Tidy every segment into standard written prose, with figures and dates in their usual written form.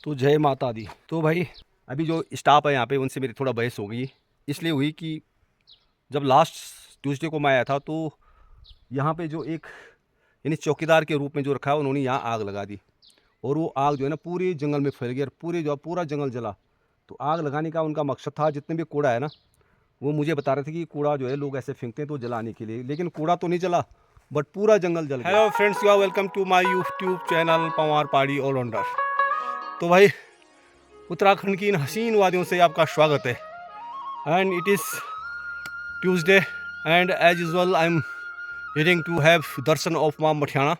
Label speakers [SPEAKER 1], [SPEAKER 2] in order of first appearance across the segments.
[SPEAKER 1] तो जय माता दी। तो भाई अभी जो स्टाफ है यहाँ पे उनसे मेरी थोड़ा बहस हो गई, इसलिए हुई कि जब लास्ट ट्यूसडे को मैं आया था तो यहाँ पे जो एक यानी चौकीदार के रूप में जो रखा है उन्होंने यहाँ आग लगा दी, और वो आग जो है ना पूरे जंगल में फैल गई और पूरा जंगल जला। तो आग लगाने का उनका मकसद था, जितने भी कूड़ा है ना वो मुझे बता रहे थे कि कूड़ा जो है लोग ऐसे फेंकते हैं तो जलाने के लिए, लेकिन कूड़ा तो नहीं जला बट पूरा जंगल जल गया। Hello friends, you are welcome to my YouTube channel Pawar Pahadi allrounder. तो भाई उत्तराखंड की इन हसीन वादियों से आपका स्वागत है। And it is Tuesday and as usual I am heading to have darshan of Maa Mathiyana.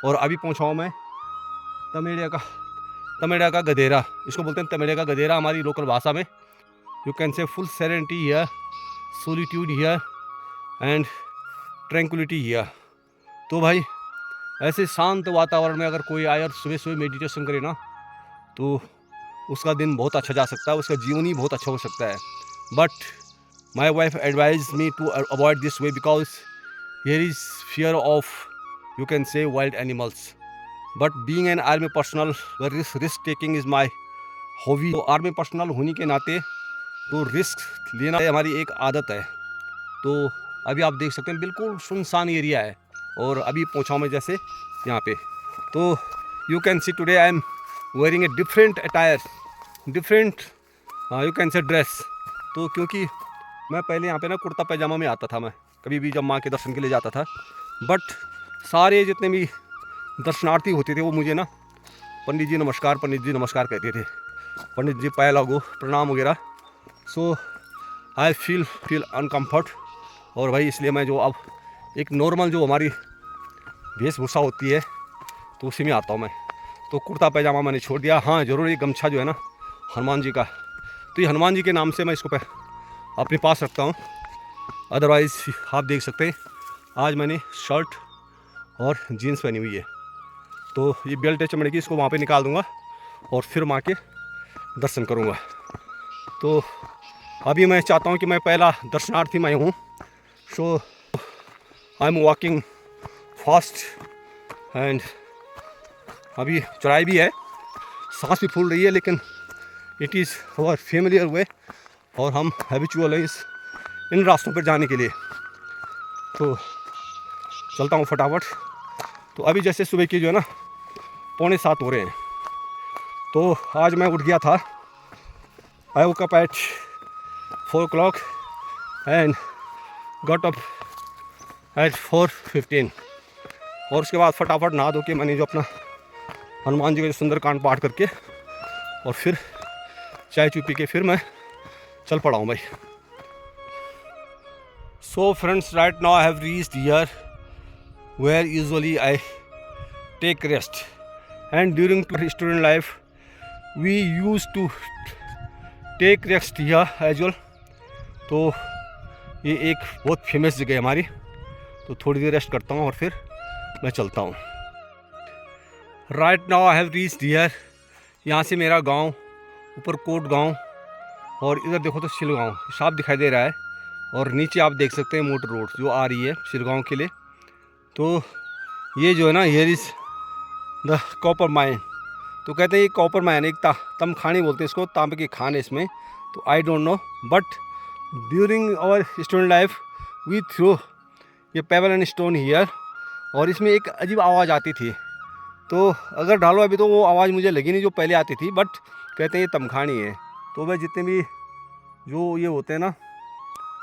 [SPEAKER 1] और अभी पहुँचा हूँ मैं तमेड़ा का गधेरा, इसको बोलते हैं तमेड़ा का गधेरा हमारी लोकल भाषा में। यू कैन से full serenity here, solitude here and tranquillity here. तो भाई ऐसे शांत वातावरण में अगर कोई आए और सुबह सुबह मेडिटेशन करे ना तो उसका दिन बहुत अच्छा जा सकता है, उसका जीवन ही बहुत अच्छा हो सकता है। But my wife advise me to avoid this way because here is fear of you can say wild animals. But being an army personnel risk taking is my hobby. तो आर्मी पर्सनल होने के नाते तो risk लेना हमारी एक आदत है। तो अभी आप देख सकते हैं बिल्कुल सुनसान एरिया है और अभी पहुंचा मैं जैसे यहाँ पे। तो you can see today I am wearing a different attire, different you can से ड्रेस। तो क्योंकि मैं पहले यहाँ पे ना कुर्ता पैजामा में आता था, मैं कभी भी जब माँ के दर्शन के लिए जाता था। बट सारे जितने भी दर्शनार्थी होते थे वो मुझे ना पंडित जी नमस्कार कहते थे, पंडित जी पाया लागो प्रणाम वगैरह। सो आई फील अनकम्फर्ट। और भाई इसलिए मैं जो अब एक नॉर्मल जो हमारी वेशभूषा होती है तो उसी में आता हूँ मैं। तो कुर्ता पैजामा मैंने छोड़ दिया। हाँ ज़रूर ये गमछा जो है ना हनुमान जी का, तो ये हनुमान जी के नाम से मैं इसको अपने पास रखता हूँ। अदरवाइज़ आप देख सकते हैं आज मैंने शर्ट और जीन्स पहनी हुई है, तो ये बेल्ट है चमड़े की, इसको वहाँ पे निकाल दूँगा और फिर माँ के दर्शन करूँगा। तो अभी मैं चाहता हूँ कि मैं पहला दर्शनार्थी मैं हूँ, so I am walking fast and अभी चढ़ाई भी है, सांस भी फूल रही है, लेकिन इट इज़ अवर फेमिलियर वे और हम हैबिचुअल हैं इन रास्तों पर जाने के लिए। तो चलता हूँ फटाफट। तो अभी जैसे सुबह की जो है ना 6:45 हो रहे हैं। तो आज मैं उठ गया था, I woke up at 4 o'clock and got up at 4:15। और उसके बाद फटाफट नहा धो के मैंने जो अपना हनुमान जी का सुंदरकांड पाठ करके और फिर चाय चू पी के फिर मैं चल पड़ा हूँ भाई। So friends, right now I have reached here where usually I take rest and during student life we use to take rest here as well. तो ये एक बहुत फेमस जगह है हमारी, तो थोड़ी देर रेस्ट करता हूँ और फिर मैं चलता हूँ। Right now I have reached here, यहाँ से मेरा गांव ऊपरकोट गांव और इधर देखो तो शिलगांव साफ दिखाई दे रहा है, और नीचे आप देख सकते हैं मोटर रोड जो आ रही है शिलगांव के लिए। तो ये जो है ना here is the copper mine. तो कहते हैं ये कॉपर माइन एक तमखानी बोलते हैं इसको, तांबे की खान है इसमें। तो I don't know but during our student life we throw ये पेबल एंड स्टोन हियर, और इसमें एक अजीब आवाज़ आती थी। तो अगर डालो अभी तो वो आवाज़ मुझे लगी नहीं जो पहले आती थी, बट कहते हैं ये तमखानी है। तो वह जितने भी जो ये होते हैं ना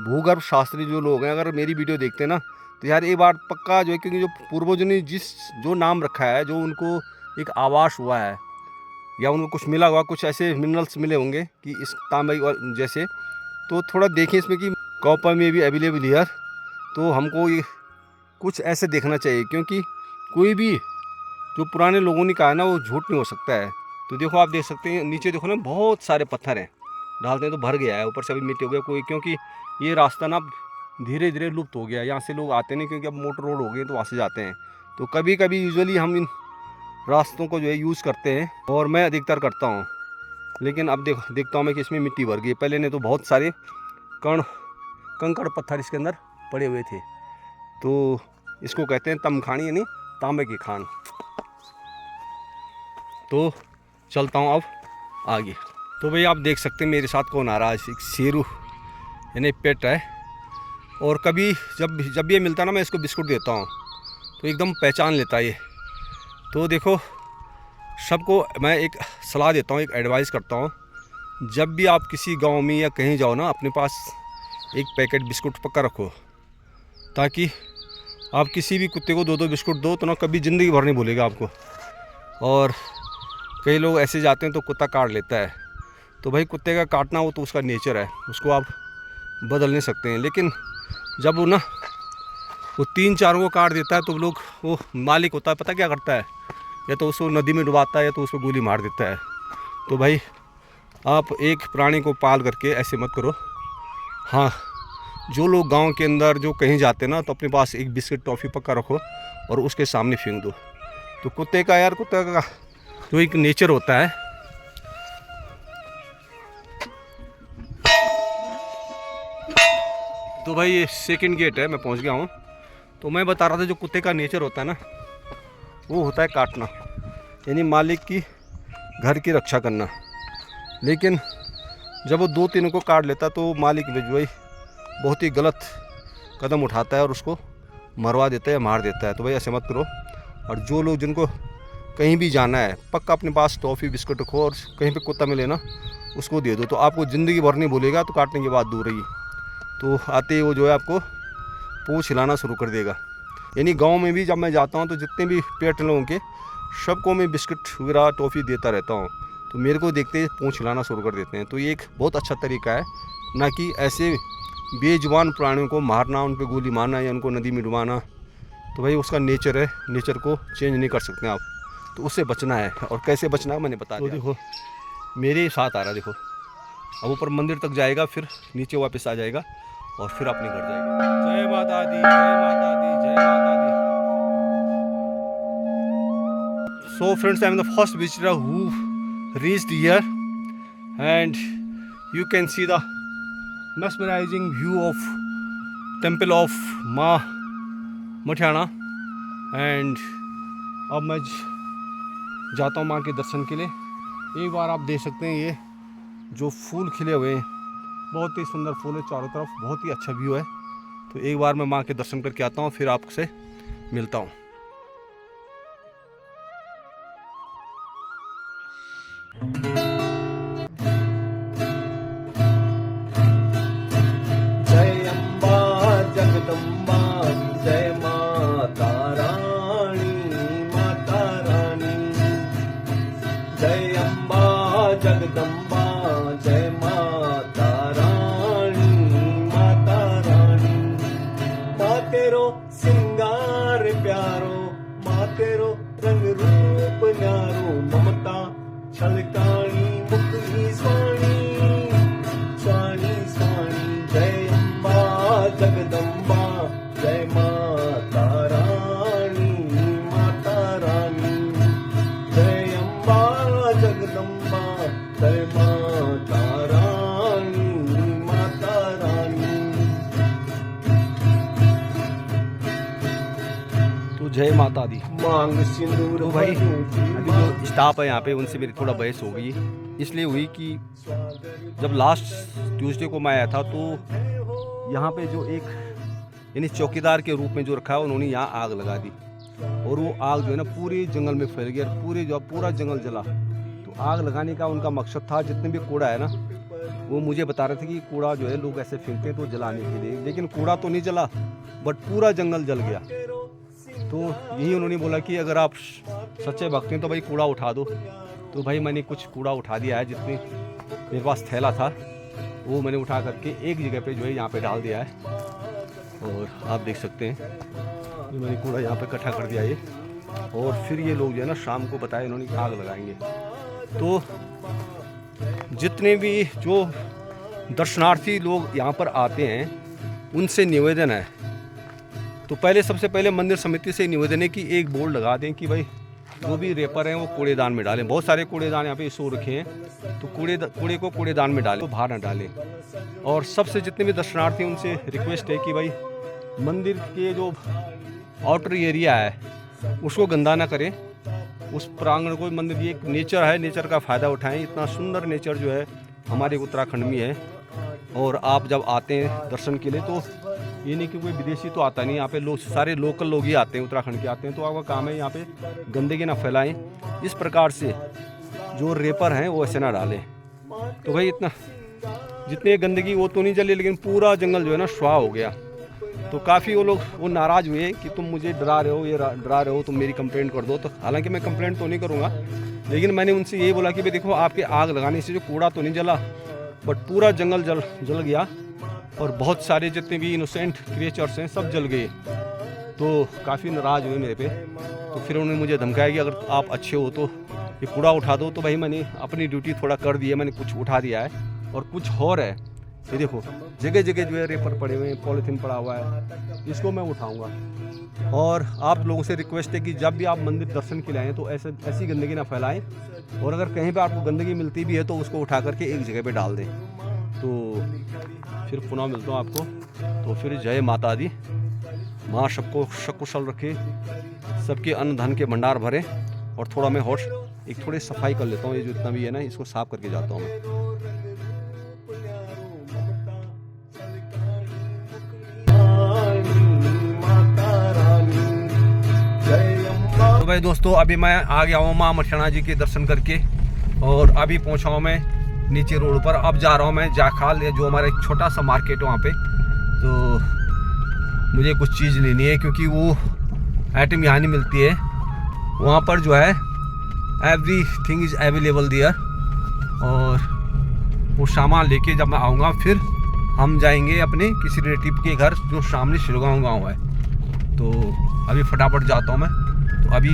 [SPEAKER 1] भूगर्भ शास्त्री जो लोग हैं, अगर मेरी वीडियो देखते हैं ना तो यार एक बार पक्का जो है, क्योंकि जो पूर्वजों ने जो नाम रखा है, जो उनको एक आवास हुआ है या उनको कुछ मिला हुआ, कुछ ऐसे मिनरल्स मिले होंगे कि इस तांबे जैसे, तो थोड़ा देखें इसमें कि कॉपर में भी अवेलेबल हियर। तो हमको ये कुछ ऐसे देखना चाहिए, क्योंकि कोई भी जो पुराने लोगों ने कहा है ना वो झूठ नहीं हो सकता है। तो देखो आप देख सकते हैं नीचे देखो ना बहुत सारे पत्थर हैं, डालते हैं तो भर गया है, ऊपर से अभी मिट्टी हो गया कोई, क्योंकि ये रास्ता ना धीरे धीरे लुप्त हो गया, यहाँ से लोग आते नहीं क्योंकि अब मोटर रोड हो गए तो वहाँ से जाते हैं। तो कभी कभी यूजुअली हम इन रास्तों को जो है यूज़ करते हैं, और मैं अधिकतर करता हूँ। लेकिन अब देखता हूँ मैं कि इसमें मिट्टी भर गई, पहले ने तो बहुत सारे कंकड़ पत्थर इसके अंदर पड़े हुए थे। तो इसको कहते हैं तमखानी यानी तांबे की खान। तो चलता हूँ अब आगे। तो भाई आप देख सकते हैं मेरे साथ कौन आ रहा है। एक शेरू यानी पेट है, और कभी जब ये मिलता है ना, मैं इसको बिस्कुट देता हूँ तो एकदम पहचान लेता है ये। तो देखो, सबको मैं एक सलाह देता हूँ, एक एडवाइस करता हूँ, जब भी आप किसी गांव में या कहीं जाओ ना, अपने पास एक पैकेट बिस्कुट पक्का रखो, ताकि आप किसी भी कुत्ते को 2-2 बिस्कुट दो तो ना कभी ज़िंदगी भर नहीं भूलेगा आपको। और कई लोग ऐसे जाते हैं तो कुत्ता काट लेता है, तो भाई कुत्ते का काटना वो तो उसका नेचर है, उसको आप बदल नहीं सकते हैं। लेकिन जब वो 3-4 को काट देता है तो लोग, वो मालिक होता है, पता क्या करता है, या तो उसको नदी में डुबाता है या तो उसको गोली मार देता है। तो भाई आप एक प्राणी को पाल करके ऐसे मत करो। हाँ, जो लोग गांव के अंदर जो कहीं जाते हैं ना, तो अपने पास एक बिस्किट टॉफ़ी पक्का रखो और उसके सामने फेंक दो। तो कुत्ते का जो एक नेचर होता है, तो भाई ये सेकंड गेट है, मैं पहुंच गया हूँ। तो मैं बता रहा था जो कुत्ते का नेचर होता है ना, वो होता है काटना, यानी मालिक की घर की रक्षा करना। लेकिन जब वो 2-3 को काट लेता तो मालिक भाई बहुत ही गलत कदम उठाता है और उसको मरवा देता है या मार देता है। तो भाई ऐसे मत करो। और जो लोग जिनको कहीं भी जाना है, पक्का अपने पास टॉफ़ी बिस्कुट रखो, और कहीं पे कुत्ता मिले ना उसको दे दो, तो आपको ज़िंदगी भर नहीं भूलेगा। तो काटने के बाद दूर रही, तो आते ही वो जो है आपको पूँछ हिलाना शुरू कर देगा। यानी गांव में भी जब मैं जाता हूं तो जितने भी पेट लोगों के, सबको मैं बिस्किट वगैरह टॉफ़ी देता रहता हूं, तो मेरे को देखते ही पूँछ हिलाना शुरू कर देते हैं। तो ये एक बहुत अच्छा तरीका है, ना कि ऐसे बेजुबान प्राणियों को मारना, उन पर गोली मारना या उनको नदी में डुबाना। तो भाई उसका नेचर है, नेचर को चेंज नहीं कर सकते आप, तो उससे बचना है। और कैसे बचना है मैंने बता दिया। देखो मेरे साथ आ रहा है, देखो अब ऊपर मंदिर तक जाएगा, फिर नीचे वापस आ जाएगा और फिर अपने घर जाएगा। जय माता दी, जय माता दी, जय माता दी। So friends, I am the first visitor who reached here, and you can see the mesmerizing view of temple of माँ मठियाना। एंड अब मैं जाता हूँ माँ के दर्शन के लिए। एक बार आप देख सकते हैं ये जो फूल खिले हुए हैं, बहुत ही सुंदर फूल है चारों तरफ, बहुत ही अच्छा व्यू है। तो एक बार मैं माँ के दर्शन करके आता हूँ, फिर आपसे मिलता हूँ।
[SPEAKER 2] जय अम्बा जगदम्बा, जय माता रानी, माता रानी। जय अम्बा जगदम्बा, जय माता रानी, माता रानी। माँ तेरो सिंगार प्यारो, माँ तेरो रंग रूप न्यारो, ममता छलकानी मुखनी स्वाणी, स्वाणी स्वाणी। जय अम्बा जगदम्बा, जय माता रानी, माता रानी। जय अम्बा जगदम्बा, जय माता रानी, माता रानी।
[SPEAKER 1] तो जय माता दी।
[SPEAKER 2] मांग सिंदूर
[SPEAKER 1] तो भाई अभी जो स्टाफ है यहाँ पे, उनसे मेरी थोड़ा बहस हो गई, इसलिए हुई कि जब लास्ट ट्यूसडे को मैं आया था तो यहाँ पे जो एक यानी चौकीदार के रूप में जो रखा है, उन्होंने यहाँ आग लगा दी, और वो आग जो है ना पूरे जंगल में फैल गई, और पूरा जंगल जला। तो आग लगाने का उनका मकसद था, जितने भी कूड़ा है ना, वो मुझे बता रहे थे कि कूड़ा जो है लोग ऐसे फेंकते हैं तो जलाने के लिए, लेकिन कूड़ा तो नहीं जला, बट पूरा जंगल जल गया। तो यही उन्होंने बोला कि अगर आप सच्चे भक्त हैं तो भाई कूड़ा उठा दो। तो भाई मैंने कुछ कूड़ा उठा दिया है, जितने मेरे पास थैला था वो मैंने उठा करके एक जगह पे जो है यहाँ पे डाल दिया है। और आप देख सकते हैं ये मैंने कूड़ा यहाँ पे इकट्ठा कर दिया ये, और फिर ये लोग जो है ना शाम को बताया इन्होंने आग लगाएंगे। तो जितने भी जो दर्शनार्थी लोग यहाँ पर आते हैं उनसे निवेदन है, तो सबसे पहले मंदिर समिति से निवेदन है कि एक बोर्ड लगा दें कि भाई जो भी रेपर हैं वो कूड़ेदान में डालें। बहुत सारे कूड़ेदान यहाँ पे सो रखे हैं, तो कूड़े को कूड़ेदान में डालें, तो बाहर ना डालें। और सबसे जितने भी दर्शनार्थी उनसे रिक्वेस्ट है कि भाई मंदिर के जो आउटर एरिया है उसको गंदा ना करें, उस प्रांगण को मंदिर, ये एक नेचर है, नेचर का फ़ायदा उठाएं। इतना सुंदर नेचर जो है हमारे उत्तराखंड में है। और आप जब आते हैं दर्शन के लिए तो ये नहीं कि कोई विदेशी तो आता नहीं, यहाँ पे लोग सारे लोकल लोग ही आते हैं, उत्तराखंड के आते हैं। तो आपका काम है यहाँ पे गंदगी ना फैलाएं, इस प्रकार से जो रेपर हैं वो ऐसे ना डालें। तो भाई इतना जितनी गंदगी वो तो नहीं जली, लेकिन पूरा जंगल जो है ना स्वाह हो गया। तो काफ़ी वो लोग वो नाराज़ हुए कि तुम मुझे डरा रहे हो, ये डरा रहे हो, तुम मेरी कंप्लेंट कर दो। तो हालांकि मैं कंप्लेंट तो नहीं करूँगा, लेकिन मैंने उनसे ये बोला कि भाई देखो, आपके आग लगाने से जो कूड़ा तो नहीं जला, बट पूरा जंगल जल गया और बहुत सारे जितने भी इनोसेंट क्रिएचर्स हैं सब जल गए। तो काफ़ी नाराज़ हुए मेरे पे। तो फिर उन्होंने मुझे धमकाया कि अगर आप अच्छे हो तो ये कूड़ा उठा दो। तो भाई मैंने अपनी ड्यूटी थोड़ा कर दी है, मैंने कुछ उठा दिया है और कुछ और है। ये देखो जगह जगह जो है रेपर पड़े हुए हैं, पॉलीथीन पड़ा हुआ है, इसको मैं उठाऊंगा। और आप लोगों से रिक्वेस्ट है कि जब भी आप मंदिर दर्शन के लिए आएँ तो ऐसी गंदगी ना फैलाएं, और अगर कहीं पे आपको गंदगी मिलती भी है तो उसको उठा करके एक जगह पे डाल दें। तो फिर पुनः मिलता हूँ आपको। तो फिर जय माता दी, माँ सबको सकुशल रखे, सबके अन्न धन के भंडार भरे। और थोड़ा मैं और एक थोड़ी सफाई कर लेता हूँ, ये जो इतना भी है ना इसको साफ करके जाता हूँ मैं। तो भाई दोस्तों, अभी मैं आ गया हूँ माँ मठियाना जी के दर्शन करके, और अभी पहुँचा हूँ मैं नीचे रोड पर। अब जा रहा हूँ मैं जाखाल, जो हमारा एक छोटा सा मार्केट है वहाँ पे। तो मुझे कुछ चीज़ लेनी है क्योंकि वो आइटम यहाँ नहीं मिलती है। वहाँ पर जो है एवरीथिंग इज़ अवेलेबल देयर। और वो सामान लेके जब मैं आऊँगा फिर हम जाएंगे अपने किसी रिलेटिव के घर जो सामने शिलगांव गाँव है। तो अभी फटाफट जाता हूँ मैं। तो अभी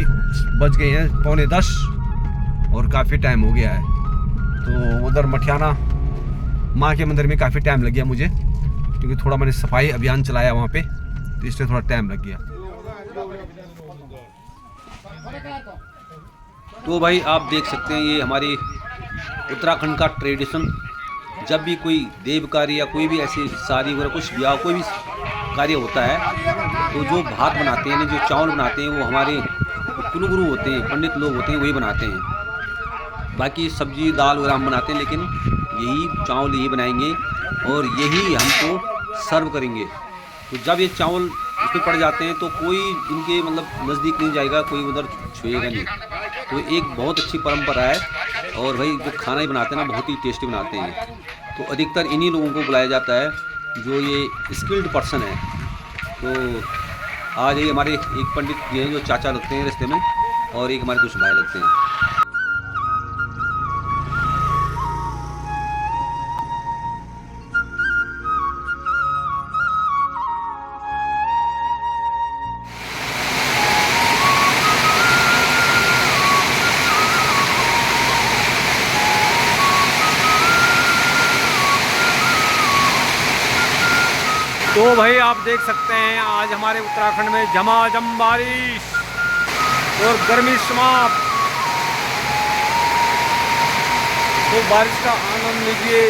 [SPEAKER 1] बज गए हैं 9:45 और काफ़ी टाइम हो गया है। तो उधर मठियाना माँ के मंदिर में काफ़ी टाइम लग गया मुझे, क्योंकि थोड़ा मैंने सफाई अभियान चलाया वहाँ पे, तो इसलिए थोड़ा टाइम लग गया। तो भाई आप देख सकते हैं ये हमारी उत्तराखंड का ट्रेडिशन। जब भी कोई देव कार्य या कोई भी ऐसी शादी वगैरह कुछ ब्याह कोई भी कार्य होता है तो जो भात बनाते हैं, जो चावल बनाते हैं, वो हमारे कुलगुरु होते हैं, पंडित लोग होते हैं, वही बनाते हैं। बाकी सब्जी दाल वगैरह हम बनाते हैं, लेकिन यही चावल यही बनाएंगे और यही हमको सर्व करेंगे। तो जब ये चावल उसमें पड़ जाते हैं तो कोई इनके मतलब नज़दीक नहीं जाएगा, कोई उधर छुएगा नहीं। तो एक बहुत अच्छी परंपरा है। और भाई जो खाना ही बनाते हैं ना, बहुत ही टेस्टी बनाते हैं। तो अधिकतर इन्हीं लोगों को बुलाया जाता है जो ये स्किल्ड पर्सन है। तो आज ये हमारे एक पंडित जी हैं जो चाचा लगते हैं रिश्ते में, और एक हमारे कुछ भाई लगते हैं। तो भाई आप देख सकते हैं आज हमारे उत्तराखंड में झमाझम बारिश और गर्मी समाप्त। तो बारिश का आनंद लीजिए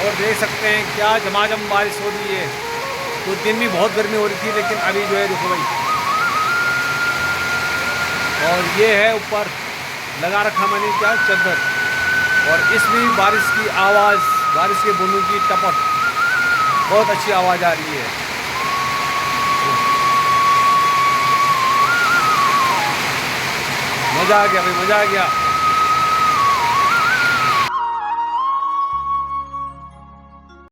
[SPEAKER 1] और देख सकते हैं क्या झमाझम बारिश हो रही है। तो दिन भी बहुत गर्मी हो रही थी, लेकिन अभी जो है देखो भाई, और ये है ऊपर लगा रखा मैंने क्या चादर, और इसमें बारिश की आवाज़, बारिश के बूंदों की टपक, बहुत अच्छी आवाज़ आ रही है। मज़ा आ गया भाई, मज़ा आ गया।